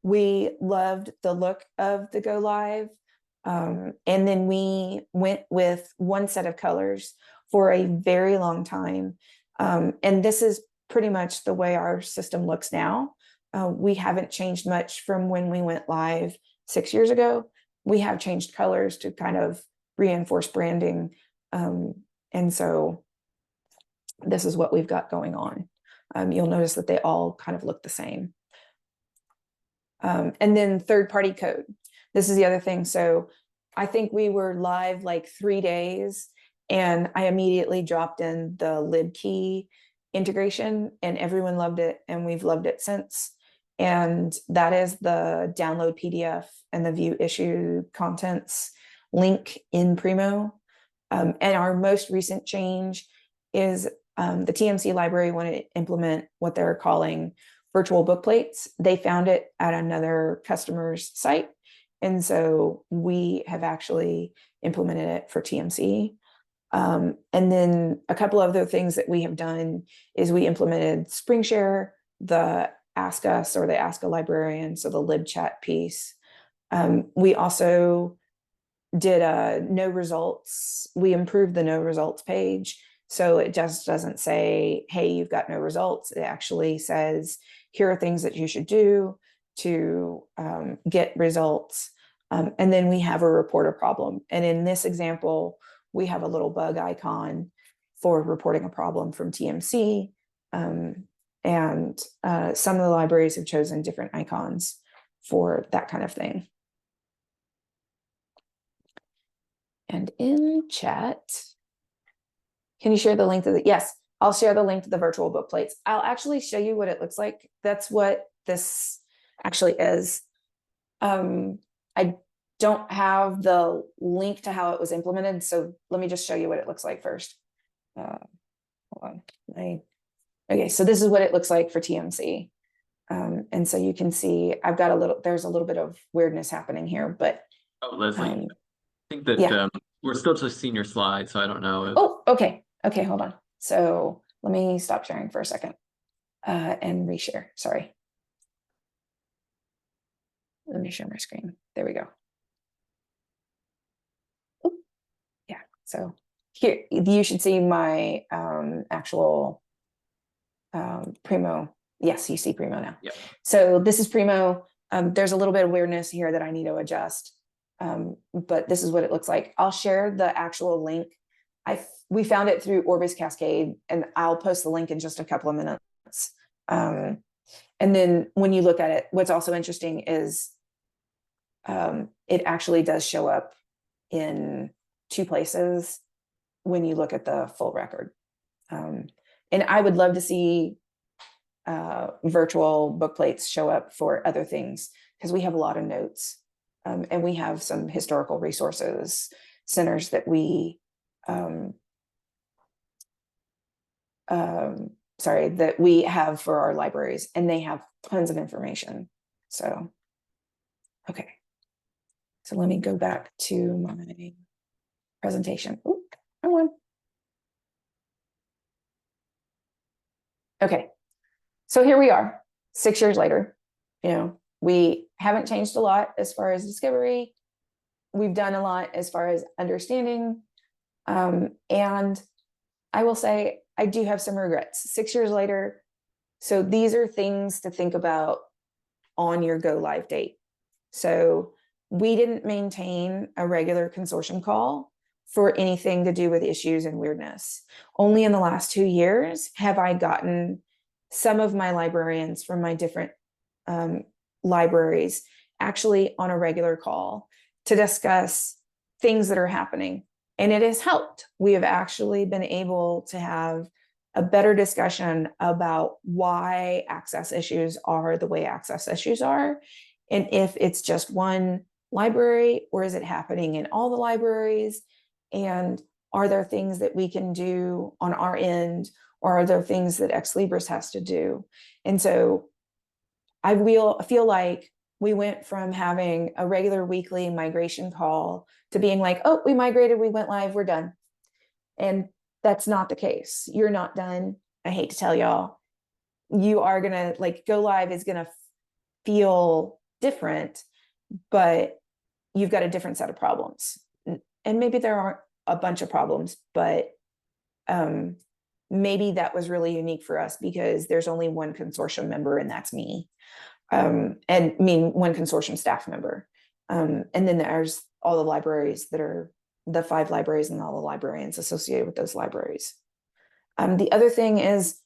We loved the look of the go live. And then we went with one set of colors for a very long time. And this is pretty much the way our system looks now. We haven't changed much from when we went live 6 years ago. We have changed colors to kind of reinforce branding. And so this is what we've got going on. You'll notice that they all kind of look the same. And then third-party code. This is the other thing. So I think we were live like 3 days, and I immediately dropped in the libkey integration, and everyone loved it, and we've loved it since. And that is the download PDF and the view issue contents link in Primo. And our most recent change is the TMC Library wanted to implement what they're calling virtual book plates. They found it at another customer's site. And so we have actually implemented it for TMC. And then a couple of other things that we have done is we implemented SpringShare, the Ask Us or the Ask a Librarian, so the lib chat piece. We also did a no results. We improved the no results page. So it just doesn't say, hey, you've got no results. It actually says, here are things that you should do to get results. And then we have a report a problem. And in this example, we have a little bug icon for reporting a problem from TMC. And some of the libraries have chosen different icons for that kind of thing. And in chat, can you share the link to the, yes, I'll share the link to the virtual book plates. I'll actually show you what it looks like. That's what this actually is. I don't have the link to how it was implemented, so let me just show you what it looks like first. Hold on. Okay, so this is what it looks like for TMC. And so you can see I've got there's a little bit of weirdness happening here, but Leslie, I think that we're still just seeing your slide, so I don't know. Oh, okay. Okay, hold on. So let me stop sharing for a second and reshare. Sorry. Let me share my screen. There we go. Oop. Yeah, so here you should see my actual Primo. Yes, you see Primo now. Yep. So this is Primo. There's a little bit of weirdness here that I need to adjust. But this is what it looks like. I'll share the actual link. We found it through Orbis Cascade, and I'll post the link in just a couple of minutes. And then when you look at it, what's also interesting is it actually does show up in 2 places when you look at the full record. And I would love to see virtual book plates show up for other things, because we have a lot of notes. And we have some historical resources centers that we, that we have for our libraries, and they have tons of information. So, okay. So let me go back to my presentation. Ooh, I won. Okay. So here we are, 6 years later. You know, we haven't changed a lot as far as discovery. We've done a lot as far as understanding. And I will say, I do have some regrets 6 years later. So these are things to think about on your go live date. So we didn't maintain a regular consortium call for anything to do with issues and weirdness. Only in the last 2 years have I gotten some of my librarians from my different libraries actually on a regular call to discuss things that are happening. And it has helped. We have actually been able to have a better discussion about why access issues are the way access issues are. And if it's just one library, or is it happening in all the libraries? And are there things that we can do on our end, or are there things that Ex Libris has to do? And so I feel like we went from having a regular weekly migration call to being like, oh, we migrated, we went live, we're done. And that's not the case. You're not done. I hate to tell y'all, you are gonna, like, go live is gonna feel different, but you've got a different set of problems. And maybe there aren't a bunch of problems, but maybe that was really unique for us because there's only one consortium member, and that's me. And I mean, one consortium staff member. And then there's all the libraries that are the 5 libraries and all the librarians associated with those libraries. The other thing is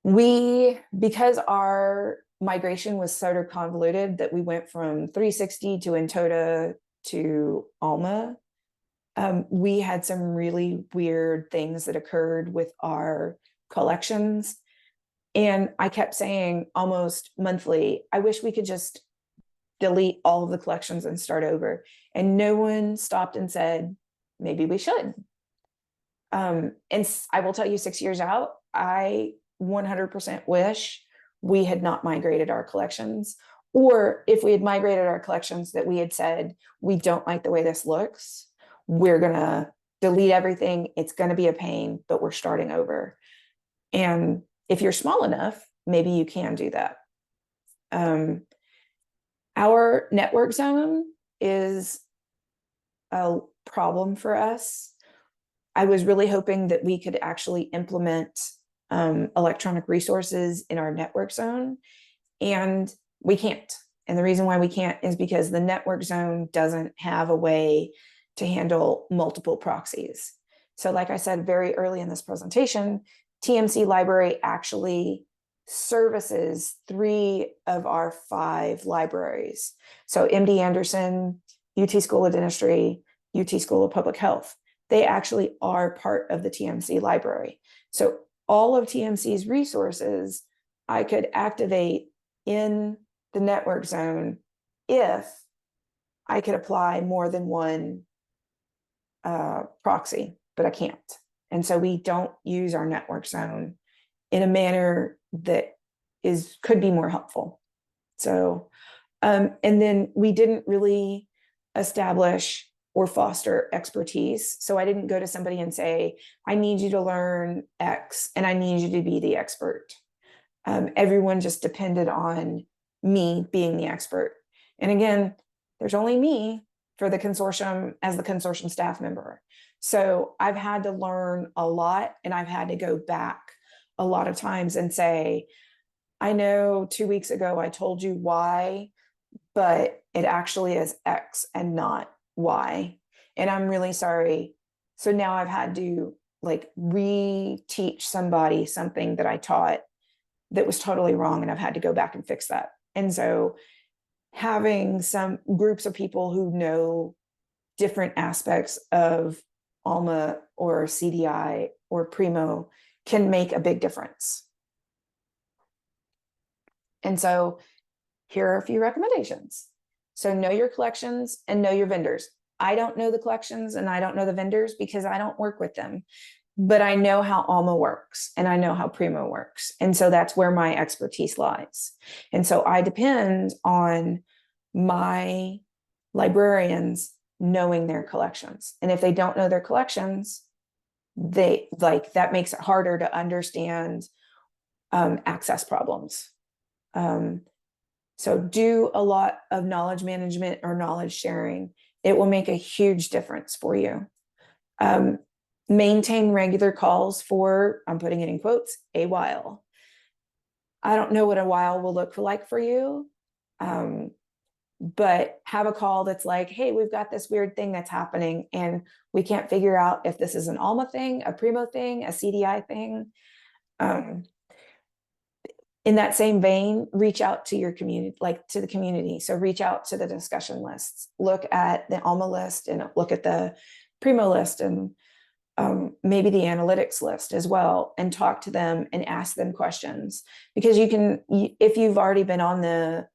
because our migration was sort of convoluted, that we went from 360 to Entota to Alma, we had some really weird things that occurred with our collections. And I kept saying almost monthly, I wish we could just delete all of the collections and start over. And no one stopped and said, maybe we should. And I will tell you, 6 years out, I 100% wish we had not migrated our collections, or if we had migrated our collections, that we had said, we don't like the way this looks. We're going to delete everything. It's going to be a pain, but we're starting over. And if you're small enough, maybe you can do that. Our network zone is a problem for us. I was really hoping that we could actually implement electronic resources in our network zone, and we can't. And the reason why we can't is because the network zone doesn't have a way to handle multiple proxies. So like I said very early in this presentation, TMC Library actually services 3 of our 5 libraries. So MD Anderson, UT School of Dentistry, UT School of Public Health, they actually are part of the TMC library. So all of TMC's resources I could activate in the network zone if I could apply more than one proxy, but I can't. And so we don't use our network zone in a manner that could be more helpful. So, and then we didn't really establish or foster expertise. So I didn't go to somebody and say, I need you to learn X and I need you to be the expert. Everyone just depended on me being the expert. And again, there's only me for the consortium as the consortium staff member. So I've had to learn a lot, and I've had to go back a lot of times and say, I know 2 weeks ago I told you Y, but it actually is X and not Y. And I'm really sorry. So now I've had to like reteach somebody something that I taught that was totally wrong, and I've had to go back and fix that. And so having some groups of people who know different aspects of Alma or CDI or Primo can make a big difference. And so here are a few recommendations. So know your collections and know your vendors. I don't know the collections and I don't know the vendors because I don't work with them, but I know how Alma works and I know how Primo works. And so that's where my expertise lies. And so I depend on my librarians knowing their collections. And if they don't know their collections, that makes it harder to understand access problems. So do a lot of knowledge management or knowledge sharing. It will make a huge difference for you. Maintain regular calls for, I'm putting it in quotes, a while. I don't know what a while will look like for you, but have a call that's like, hey, we've got this weird thing that's happening and we can't figure out if this is an Alma thing, a Primo thing, a CDI thing. In that same vein, reach out to your community, like to the community. So reach out to the discussion lists, look at the Alma list and look at the Primo list and maybe the analytics list as well, and talk to them and ask them questions. Because if you've already been on the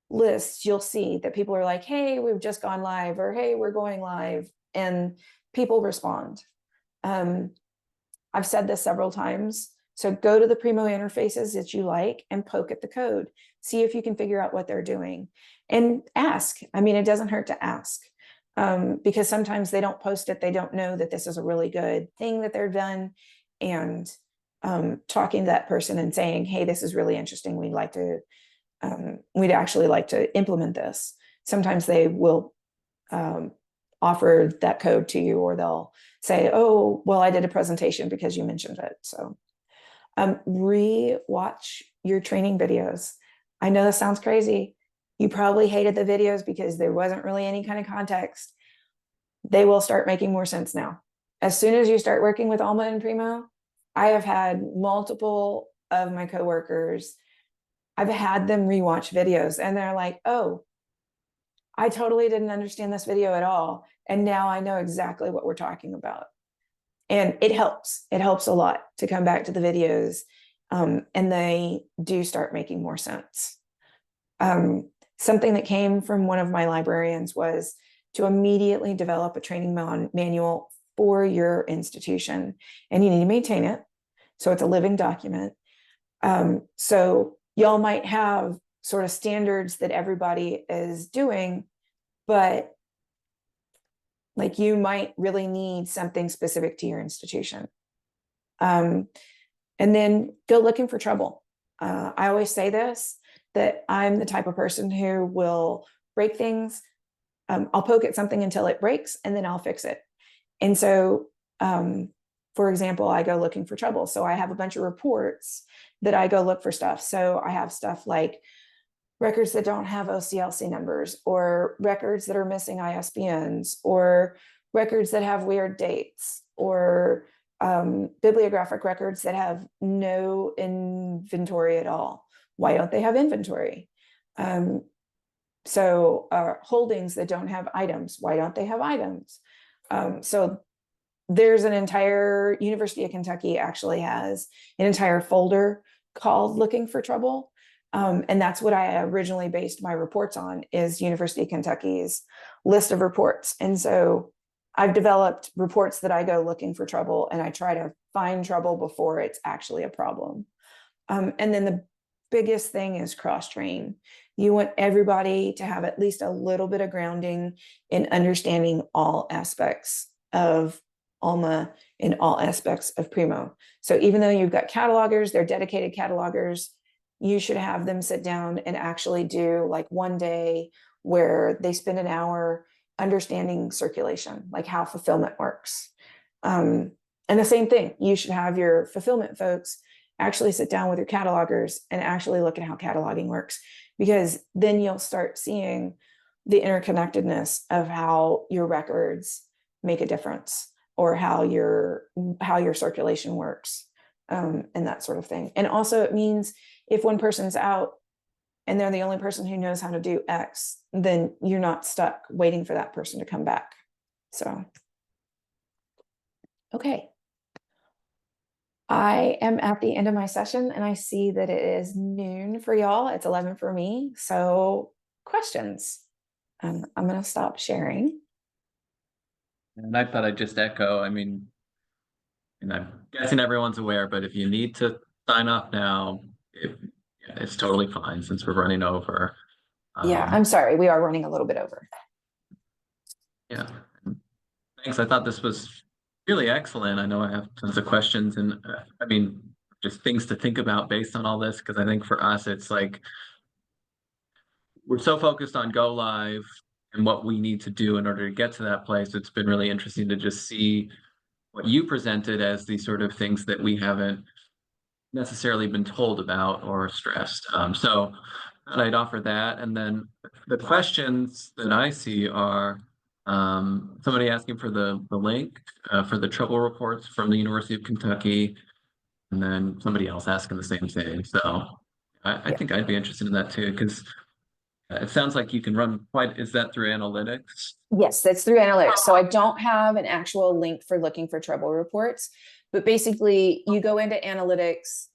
list, you'll see that people are like, hey, we've just gone live, or hey, we're going live, and people respond. I've said this several times. So go to the Primo interfaces that you like and poke at the code. See if you can figure out what they're doing and ask. I mean, it doesn't hurt to ask, because sometimes they don't post it. They don't know that this is a really good thing that they're done. And talking to that person and saying, hey, this is really interesting. We'd actually like to implement this. Sometimes they will offer that code to you, or they'll say, oh, well, I did a presentation because you mentioned it. So re-watch your training videos. I know this sounds crazy. You probably hated the videos because there wasn't really any kind of context. They will start making more sense now. As soon as you start working with Alma and Primo, I have had multiple of my coworkers, I've had them rewatch videos and they're like, oh, I totally didn't understand this video at all. And now I know exactly what we're talking about. And it helps. It helps a lot to come back to the videos, and they do start making more sense. Something that came from one of my librarians was to immediately develop a training manual for your institution, and you need to maintain it. So it's a living document. So y'all might have sort of standards that everybody is doing, but like you might really need something specific to your institution. And then go looking for trouble. I always say this, that I'm the type of person who will break things, I'll poke at something until it breaks and then I'll fix it. And so, for example, I go looking for trouble. So I have a bunch of reports that I go look for stuff. So I have stuff like records that don't have OCLC numbers, or records that are missing ISBNs, or records that have weird dates, or bibliographic records that have no inventory at all. Why don't they have inventory? Holdings that don't have items. Why don't they have items? So there's an entire University of Kentucky actually has an entire folder called Looking for Trouble. And that's what I originally based my reports on, is University of Kentucky's list of reports. And so I've developed reports that I go looking for trouble, and I try to find trouble before it's actually a problem. And then the biggest thing is cross-train. You want everybody to have at least a little bit of grounding in understanding all aspects of Alma and all aspects of Primo. So even though you've got catalogers, they're dedicated catalogers, you should have them sit down and actually do like one day where they spend an hour understanding circulation, like how fulfillment works. And the same thing, you should have your fulfillment folks actually sit down with your catalogers and actually look at how cataloging works, because then you'll start seeing the interconnectedness of how your records make a difference, or how your circulation works, and that sort of thing. And also it means if one person's out and they're the only person who knows how to do X, then you're not stuck waiting for that person to come back. So, okay. I am at the end of my session and I see that it is noon for y'all. It's 11 for me. So questions. I'm going to stop sharing. And I thought I'd just echo, I mean, and I'm guessing everyone's aware, but if you need to sign off now, it's totally fine since we're running over. Yeah, I'm sorry. We are running a little bit over. Yeah. Thanks. I thought this was really excellent. I know I have tons of questions, and I mean, just things to think about based on all this, because I think for us, it's like we're so focused on go live and what we need to do in order to get to that place. It's been really interesting to just see what you presented as these sort of things that we haven't necessarily been told about or stressed. So I'd offer that. And then the questions that I see are somebody asking for the link for the trouble reports from the University of Kentucky, and then somebody else asking the same thing. So I think I'd be interested in that too, because it sounds like you can run is that through analytics? Yes, that's through analytics. So I don't have an actual link for looking for trouble reports, but basically you go into analytics,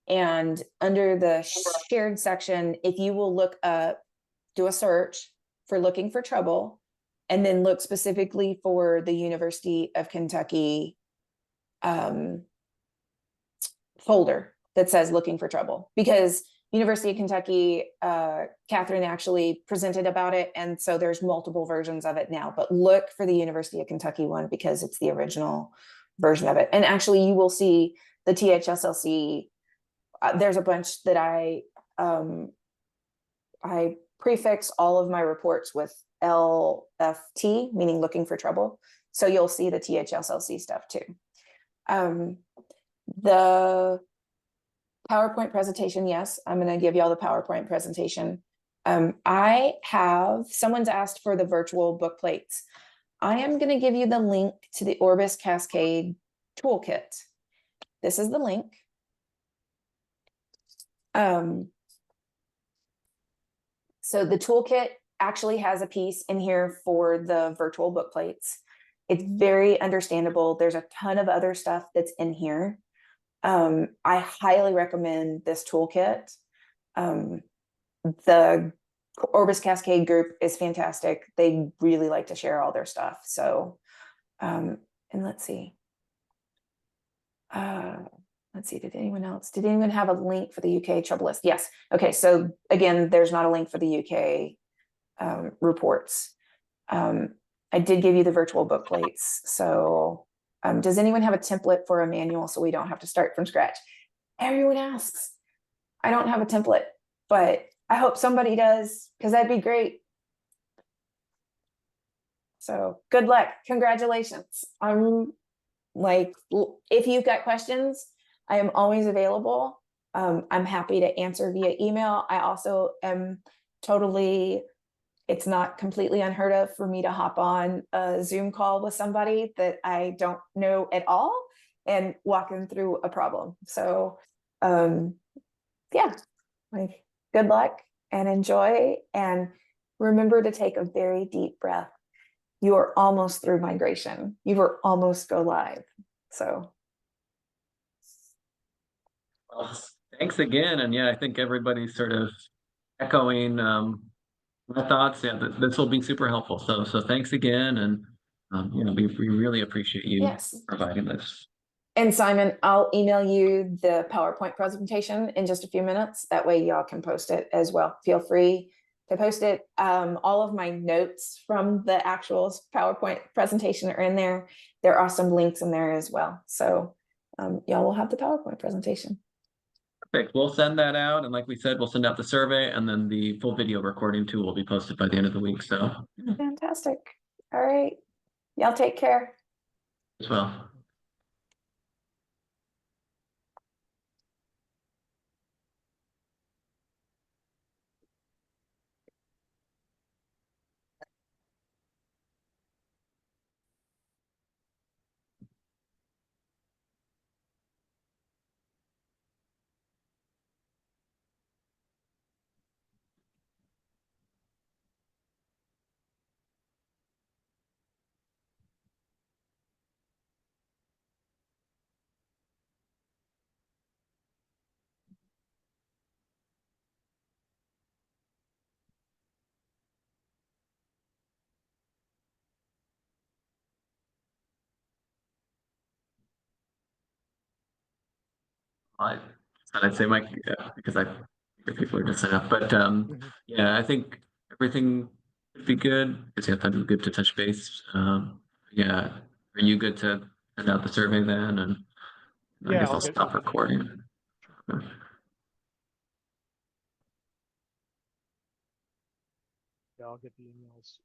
and under the shared section, if you will look up, do a search for looking for trouble, and then look specifically for the University of Kentucky folder that says looking for trouble, because University of Kentucky, Catherine actually presented about it. And so there's multiple versions of it now, but look for the University of Kentucky one because it's the original version of it. And actually you will see the THSLC. There's a bunch that I prefix all of my reports with LFT, meaning looking for trouble. So you'll see the THSLC stuff too. The PowerPoint presentation, yes, I'm going to give y'all the PowerPoint presentation. Someone's asked for the virtual book plates. I am going to give you the link to the Orbis Cascade toolkit. This is the link. So the toolkit actually has a piece in here for the virtual book plates. It's very understandable. There's a ton of other stuff that's in here. I highly recommend this toolkit. The Orbis Cascade group is fantastic. They really like to share all their stuff. So, and let's see. Did anyone have a link for the UK trouble list? Yes. Okay. So again, there's not a link for the UK reports. I did give you the virtual book plates. So does anyone have a template for a manual so we don't have to start from scratch? Everyone asks. I don't have a template, but I hope somebody does, because that'd be great. So good luck. Congratulations. I'm like, if you've got questions, I am always available. I'm happy to answer via email. I also am totally, it's not completely unheard of for me to hop on a Zoom call with somebody that I don't know at all and walk them through a problem. So yeah, like good luck and enjoy, and remember to take a very deep breath. You are almost through migration. You were almost go live. So Well, thanks again. And yeah, I think everybody's sort of echoing my thoughts. Yeah, this will be super helpful. So thanks again. And we really appreciate you yes. providing this. And Simon, I'll email you the PowerPoint presentation in just a few minutes. That way y'all can post it as well. Feel free to post it. All of my notes from the actual PowerPoint presentation are in there. There are some links in there as well. So y'all will have the PowerPoint presentation. Perfect. We'll send that out. And like we said, we'll send out the survey, and then the full video recording too will be posted by the end of the week. So fantastic. All right. Y'all take care. As well. I'd say Mike, because people are just sign up, but yeah, I think everything would be good. Because yeah, that'd be good to touch base. Yeah, are you good to send out the survey then? And I Yeah, guess I'll stop recording. Yeah, I'll get the emails.